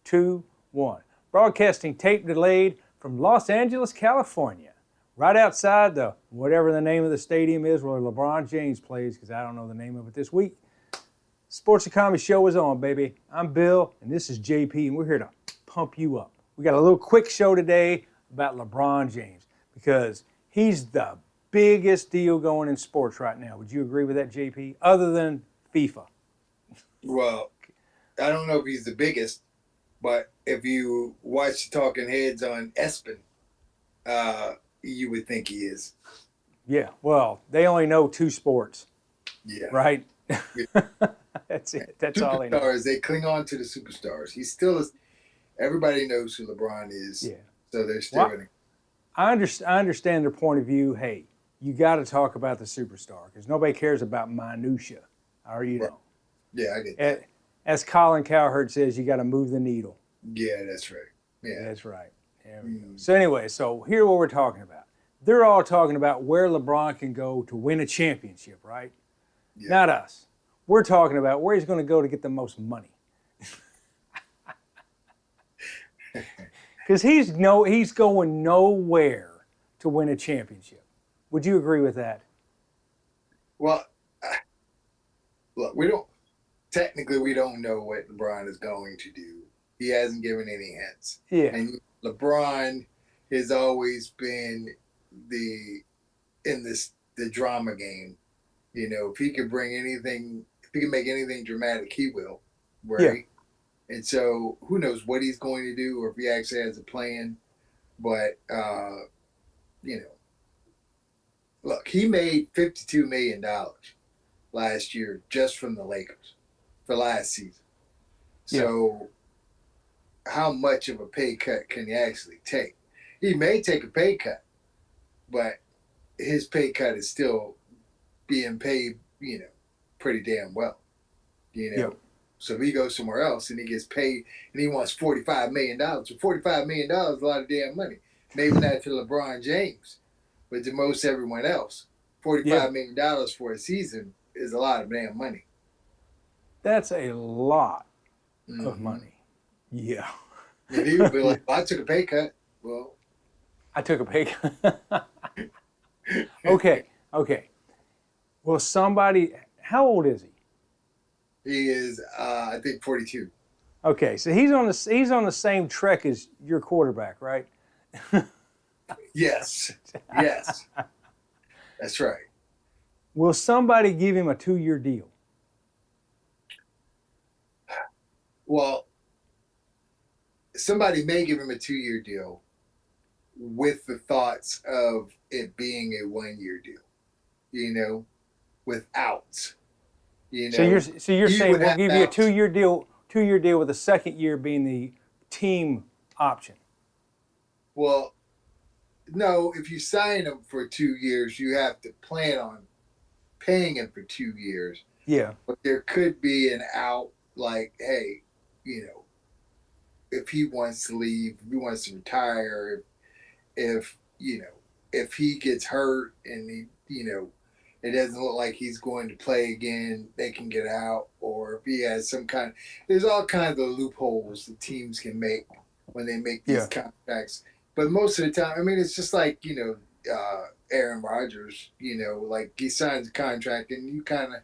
2, 1. Broadcasting tape delayed from Los Angeles, California. Right outside whatever the name of the stadium is where LeBron James plays, because I don't know the name of it this week. Sports Economy Show is on, baby. I'm Bill, and this is JP, and we're here to pump you up. We got a little quick show today about LeBron James, because he's the biggest deal going in sports right now. Would you agree with that, JP? Other than FIFA. Well, I don't know if he's the biggest, but if you watch the Talking Heads on ESPN, you would think he is. Yeah, well, they only know 2 sports. Yeah. Right? Yeah. That's it. That's all they know. Superstars, they cling on to the superstars. He still is. Everybody knows who LeBron is. Yeah. So they're still going to. I understand their point of view. Hey, you got to talk about the superstar because nobody cares about minutia. Or you know. Yeah, I get that. As Colin Cowherd says, you got to move the needle. Yeah, that's right. Yeah, that's right. There we go. So anyway, here's what we're talking about. They're all talking about where LeBron can go to win a championship, right? Yeah. Not us. We're talking about where he's going to go to get the most money. Because he's going nowhere to win a championship. Would you agree with that? Well, look, technically we don't know what LeBron is going to do. He hasn't given any hints. Yeah. And LeBron has always been the drama game. You know, if he could make anything dramatic, he will. Right? Yeah. And so who knows what he's going to do or if he actually has a plan. But, look, he made $52 million last year just from the Lakers for last season. So how much of a pay cut can he actually take? He may take a pay cut, but his pay cut is still being paid, pretty damn well. So if he goes somewhere else and he gets paid and he wants $45 million, so $45 million is a lot of damn money. Maybe not to LeBron James, but to most everyone else, $45 million for a season is a lot of damn money. That's a lot of money. Yeah. And he would be like, I took a pay cut. Well, I took a pay cut. Okay. Well, how old is he? He is, I think, 42. Okay, so he's on the same trek as your quarterback, right? Yes. That's right. Will somebody give him a 2-year deal? Well, somebody may give him a 2-year deal with the thoughts of it being a 1-year deal, with outs. So you're saying we'll give you a 2-year deal with the second year being the team option. Well, no, if you sign him for 2 years, you have to plan on paying him for 2 years. Yeah. But there could be an out like, hey, if he wants to leave, if he wants to retire, if he gets hurt and it doesn't look like he's going to play again, they can get out. Or if he has there's all kinds of loopholes that teams can make when they make these contracts. But most of the time, it's just like, Aaron Rodgers, like he signs a contract and you kind of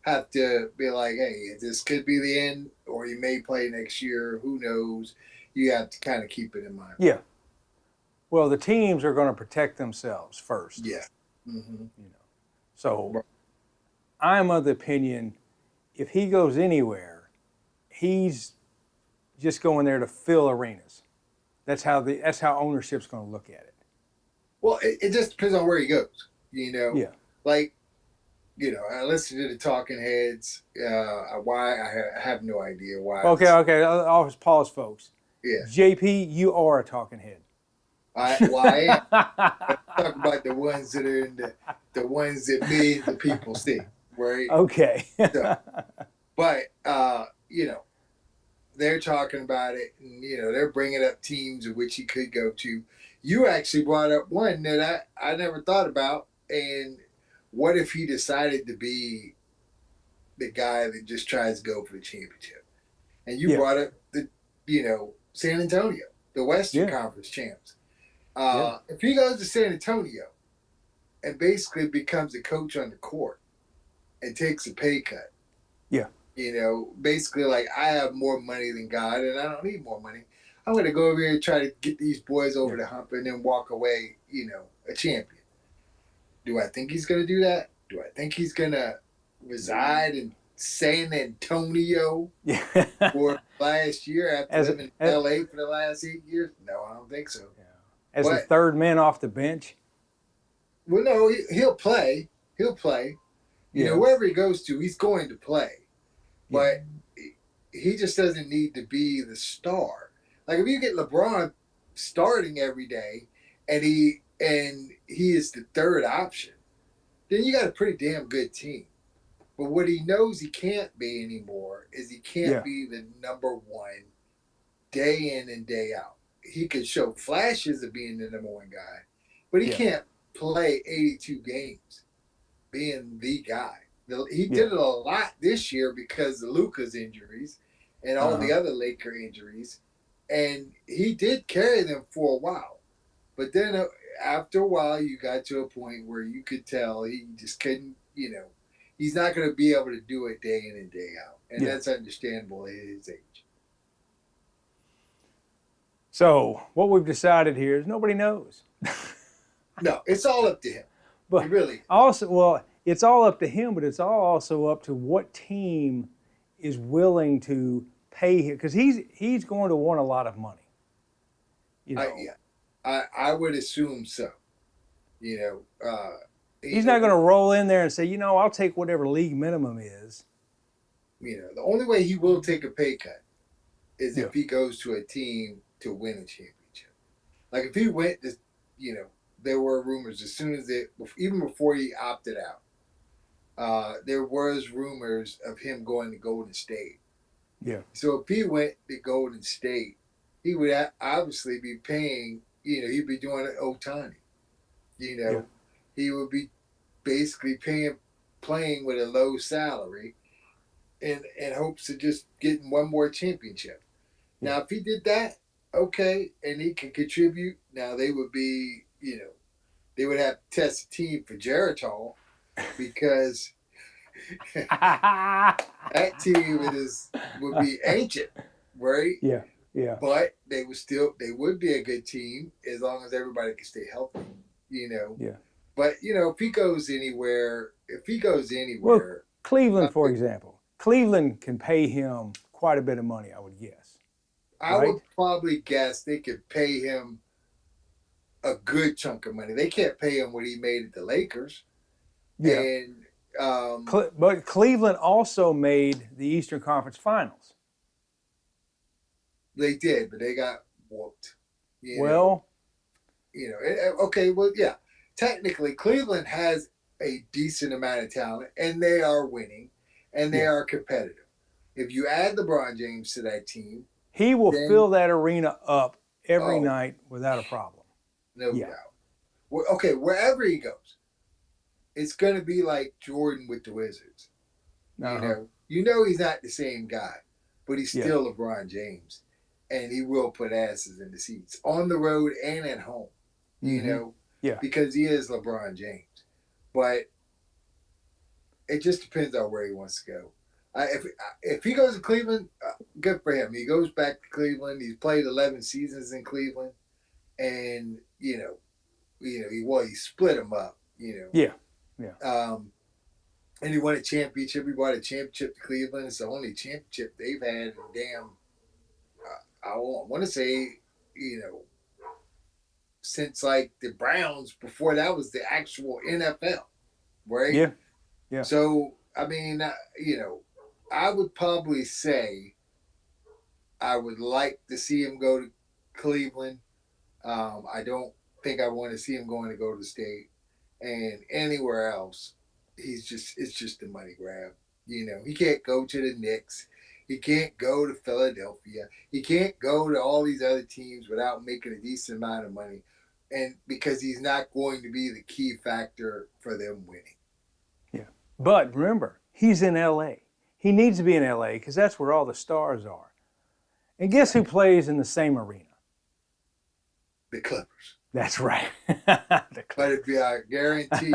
have to be like, hey, this could be the end or he may play next year. Who knows? You have to kind of keep it in mind. Yeah. Well, the teams are going to protect themselves first. Yeah. Mm-hmm. So I'm of the opinion if he goes anywhere, he's just going there to fill arenas. That's how ownership's going to look at it. Well, it just depends on where he goes. Yeah. Like, I listened to the Talking Heads. Why I have no idea why. Okay. I'll pause, folks. Yeah. JP, you are a talking head. I am. Talk about the ones that are the ones that made the people see, right? Okay. But they're talking about it, and they're bringing up teams in which he could go to. You actually brought up one that I never thought about, and what if he decided to be the guy that just tries to go for the championship? And you brought up San Antonio, the Western Yeah. Conference champs. Yeah. If he goes to San Antonio and basically becomes a coach on the court and takes a pay cut, Yeah. basically like I have more money than God and I don't need more money. I'm going to go over here and try to get these boys over Yeah. the hump and then walk away, a champion. Do I think he's going to do that? Do I think he's going to reside in San Antonio Yeah. for last year after as, living in as LA for the last 8 years? No, I don't think so. as the But, third man off the bench. well, no, he'll play. He'll play. Yeah. Wherever he goes to, he's going to play. Yeah. But he just doesn't need to be the star. Like if you get LeBron starting every day and he is the third option, then you got a pretty damn good team. But what he knows he can't be anymore is he can't Yeah. be the number one day in and day out. He could show flashes of being the number one guy, but he Yeah. can't play 82 games being the guy. He Yeah. did it a lot this year because of Luka's injuries and all the other Laker injuries. And he did carry them for a while. But then after a while, you got to a point where you could tell he just couldn't, he's not going to be able to do it day in and day out. And Yeah. that's understandable at his age. So what we've decided here is nobody knows. No, it's all up to him. But it really also, well, it's all up to him, but it's all also up to what team is willing to pay him, because he's going to want a lot of money. I would assume so. He's not going to roll in there and say, I'll take whatever league minimum is. The only way he will take a pay cut is Yeah. if he goes to a team to win a championship. Like if he went to, there were rumors as soon as even before he opted out, there was rumors of him going to Golden State. Yeah. So if he went to Golden State, he would obviously be paying, he'd be doing an Otani. Yeah. He would be basically playing with a low salary in hopes of just getting one more championship. Yeah. Now, if he did that, okay, and he can contribute, now they would be, they would have to test a team for Geritol because that team would be ancient, right? Yeah. Yeah. But they would be a good team as long as everybody can stay healthy, Yeah. But if he goes anywhere, Well, Cleveland, for example, Cleveland can pay him quite a bit of money, I would guess. I would probably guess they could pay him a good chunk of money. They can't pay him what he made at the Lakers. Yeah. And but Cleveland also made the Eastern Conference Finals. They did, but they got whooped. Okay, well, yeah. Technically, Cleveland has a decent amount of talent, and they are winning, and they are competitive. If you add LeBron James to that team, he will fill that arena up every night without a problem. No doubt. Okay, wherever he goes, it's going to be like Jordan with the Wizards. You know he's not the same guy, but he's still LeBron James, and he will put asses in the seats on the road and at home. Because he is LeBron James. But it just depends on where he wants to go. If he goes to Cleveland, good for him. He goes back to Cleveland. He's played 11 seasons in Cleveland, and he split them up. Yeah. And he won a championship. He brought a championship to Cleveland. It's the only championship they've had in I want to say, since like the Browns. Before that was the actual NFL, right? Yeah. Yeah. So I mean, I would probably say I would like to see him go to Cleveland. I don't think I want to see him going to go to the State, and anywhere else. It's just a money grab. He can't go to the Knicks. He can't go to Philadelphia. He can't go to all these other teams without making a decent amount of money, and because he's not going to be the key factor for them winning. Yeah, but remember, he's in LA. He needs to be in LA because that's where all the stars are. And guess who plays in the same arena? The Clippers. That's right. The Clippers. But I guarantee,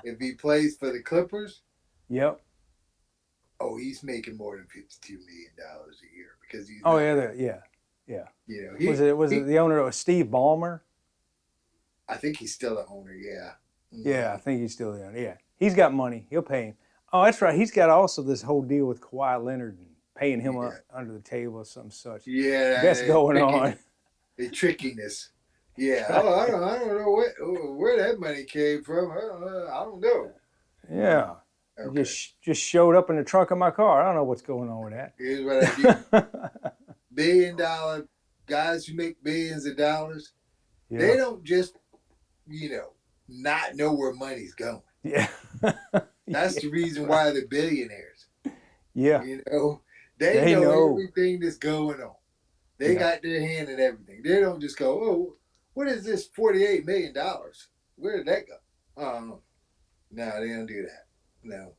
if he plays for the Clippers, yep. Oh, he's making more than $52 million a year because he's. Oh yeah. Was it the owner of Steve Ballmer? I think he's still the owner. Yeah. Mm-hmm. Yeah, I think he's still the owner. Yeah, he's got money. He'll pay him. Oh, that's right. He's got also this whole deal with Kawhi Leonard and paying him up under the table or some such. Yeah, that's going on. The trickiness. Yeah. Oh, I don't know where that money came from. I don't know. Yeah. Okay. Just showed up in the trunk of my car. I don't know what's going on with that. Here's what I do. $1 billion guys who make billions of dollars, they don't just, not know where money's going. Yeah. That's the reason why they're billionaires. Yeah. They know everything that's going on. They got their hand in everything. They don't just go, oh, what is this $48 million? Where did that go? No, they don't do that. No.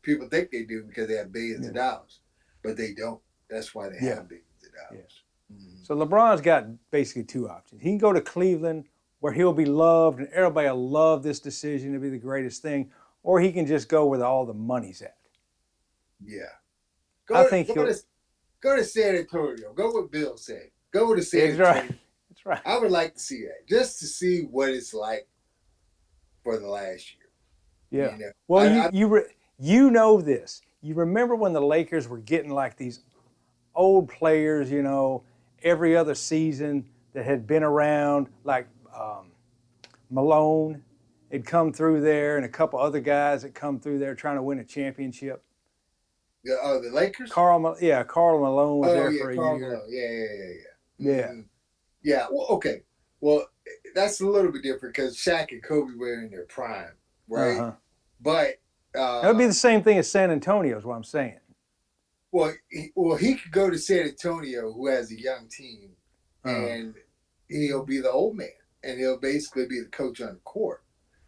People think they do because they have billions of dollars, but they don't. That's why they have billions of dollars. Yeah. Mm-hmm. So LeBron's got basically two options. He can go to Cleveland where he'll be loved and everybody will love this decision. It'll be the greatest thing. Or he can just go where all the money's at. Yeah. Go to San Antonio. Go what Bill said. Go to San Antonio. That's right. I would like to see that, just to see what it's like for the last year. Yeah. Well, you know this. You remember when the Lakers were getting like these old players, every other season that had been around, like Malone had come through there, and a couple other guys that come through there trying to win a championship. The Lakers? Karl Malone was there for a year. Malone. Yeah. Yeah. Well, okay. Well, that's a little bit different because Shaq and Kobe were in their prime, right? Uh-huh. But that would be the same thing as San Antonio, is what I'm saying. Well, he could go to San Antonio, who has a young team, and he'll be the old man, and he'll basically be the coach on the court.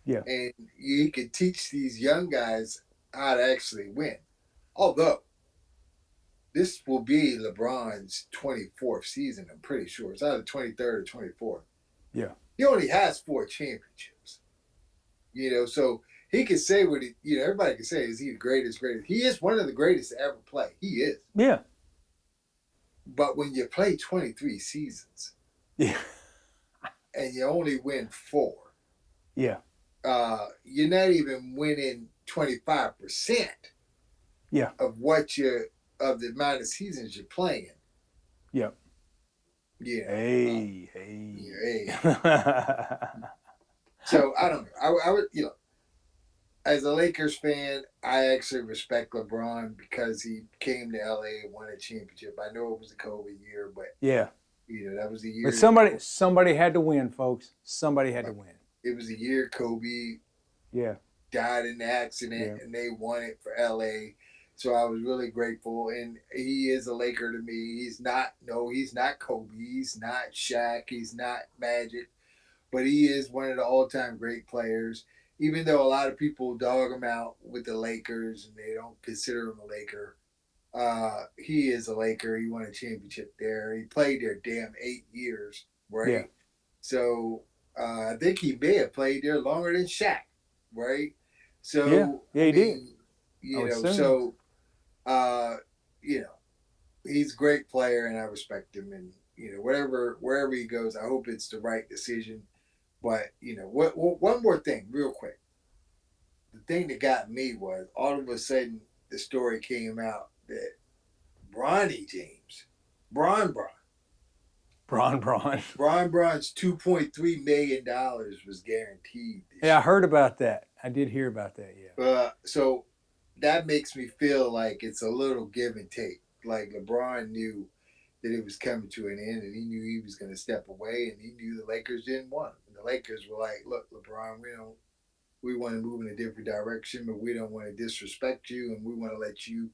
Yeah. And he could teach these young guys how to actually win. Although, this will be LeBron's 24th season, I'm pretty sure. It's either 23rd or 24th. Yeah. He only has 4 championships. So he could say what everybody can say, is he the greatest? He is one of the greatest to ever play. He is. Yeah. But when you play 23 seasons, yeah, and you only win 4, yeah, you're not even winning 25%. Yeah. Of the amount of seasons you're playing. Yeah. Yeah. Hey. So I don't know. I would, as a Lakers fan, I actually respect LeBron because he came to LA and won a championship. I know it was a COVID year, but that was the year. But somebody had to win, folks. Somebody had to win. It was the year Kobe died in the accident, and they won it for LA. So I was really grateful, and he is a Laker to me. He's not Kobe. He's not Shaq. He's not Magic, but he is one of the all-time great players. Even though a lot of people dog him out with the Lakers and they don't consider him a Laker, he is a Laker. He won a championship there. He played there 8 years, right? Yeah. So I think he may have played there longer than Shaq, right? So he did. He's a great player, and I respect him. And wherever he goes, I hope it's the right decision. But one more thing, real quick. The thing that got me was all of a sudden the story came out that Bronny James, Bron's $2.3 million was guaranteed. I heard about that. I did hear about that. Yeah. So that makes me feel like it's a little give and take. Like LeBron knew that it was coming to an end, and he knew he was going to step away, and he knew the Lakers didn't want him. And the Lakers were like, "Look, LeBron, we want to move in a different direction, but we don't want to disrespect you, and we want to let you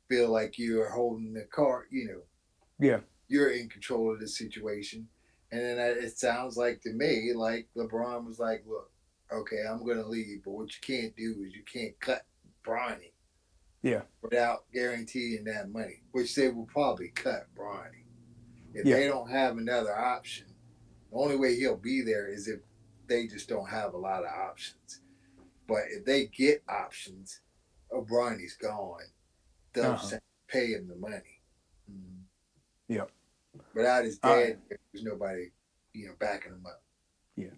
feel like you are holding the card. You're in control of the situation." And then it sounds like to me like LeBron was like, "Look, okay, I'm going to leave, but what you can't do is you can't cut Bronny. Yeah. without guaranteeing that money, which they will probably cut Bronny. If Yeah. they don't have another option, the only way he'll be there is if they just don't have a lot of options. But if they get options, Bronny's gone. They'll pay him the money. Mm-hmm. Yep. Without his dad, there's nobody, backing him up. Yeah.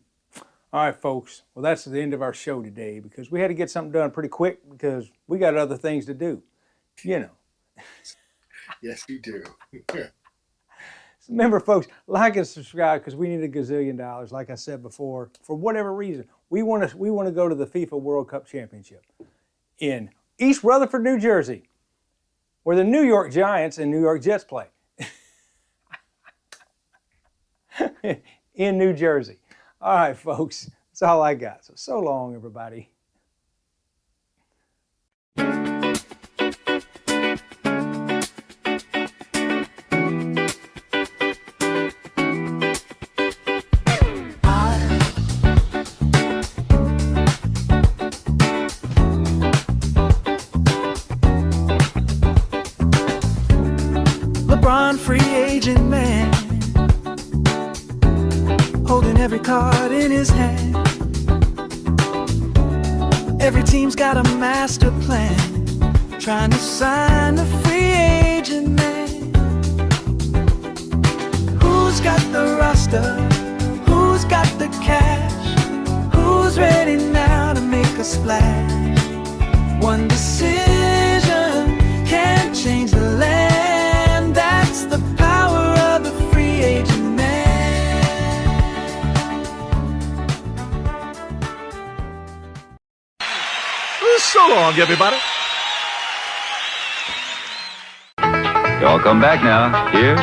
All right, folks. Well, that's the end of our show today because we had to get something done pretty quick because we got other things to do. Yes, we do. Remember, folks, like and subscribe because we need $1 gazillion. Like I said before, for whatever reason, we want to go to the FIFA World Cup Championship in East Rutherford, New Jersey, where the New York Giants and New York Jets play. In New Jersey. All right, folks. That's all I got. So long, everybody. LaBron, free agent man, holding every card in his hand. Every team's got a master plan, trying to sign a free agent man. Who's got the roster? Who's got the cash? Who's ready now to make a splash? One decision can change the land. That's the power of the free agent man. So long, everybody. Y'all come back now. Here